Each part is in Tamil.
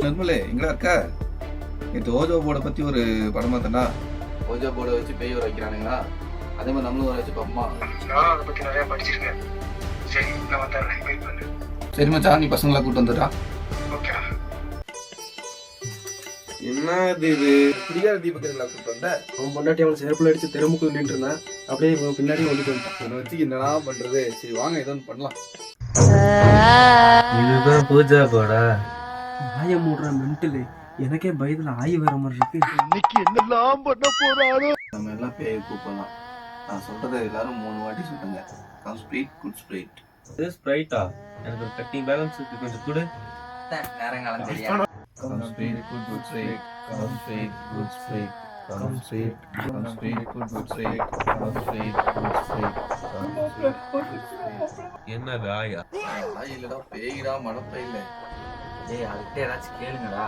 நண்பர்களே எங்கடா இருக்கா? நேற்று ஓஜோ போர்டை பற்றி ஒரு படம் பார்த்தேன்டா. ஓஜோ போர்டை வச்சு பேய் வர வைக்கிறானுங்களா, அதே மாதிரி நம்மளும் வர வச்சு பார்ப்போமா? நானும் அதை பற்றி நிறையா படிச்சிருக்கேன். சரி நான் வந்துடுறேன், வெயிட் பண்ணு. சரி மச்சான், நீ பசங்களா கூட்டு வந்துடா. ஓகேடா. என்ன இது குடிகார தீபக்கங்களா கூட்டு வந்த? அவன் பொண்டாட்டி அவன் செருப்புல அடிச்சு தெருமுக்கு நின்று இருந்தான். அப்படியே இவன் பின்னாடி வந்துட்டு வந்துட்டான். இதை வச்சு என்னடா பண்றது? சரி வாங்க ஏதோ ஒன்று பண்ணலாம். இதுதான் பூஜா போடா. ஆய மூடுற மென்டலு, எனக்கே பயத்துல ஆய் வர மாதிரி இருக்கு. இன்னைக்கு என்னெல்லாம் பண்ண போறாரோ. நம்ம எல்லாம் பேயை கூப்பிடலாம். நான் சொல்றதை எல்லாரும் 3 வாட்டி சொல்லுங்க. Come Sprite, good Sprite. இது ஸ்ப்ரைட்டா? எனக்கு ஒரு கட்டிங் பேலன்ஸ் இருக்கு, கொஞ்சம் கொடு. நேரங்காலம் தெரியாது. Come Sprite, good Sprite. Come Sprite, good Sprite. Come Sprite, come Sprite, good Sprite. Come Sprite, good Sprite. என்னது ஆயா? இல்லடா பேய்டா, மனப்பை இல்லை. ஏய் அதுக்கிட்ட ஏதாச்சும் கேளுங்கடா.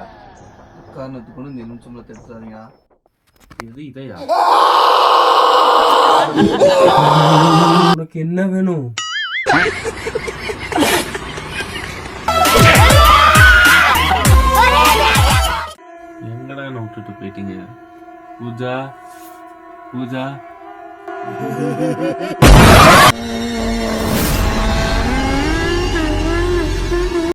காரணத்துக்கு கொண்டு இந்த நிமிஷம்ல தெரிஞ்சாதீங்க. இது இதையா? உனக்கு என்ன வேணும்? எங்கடா என்ன விட்டுட்டு போயிட்டீங்க? பூஜா, பூஜா.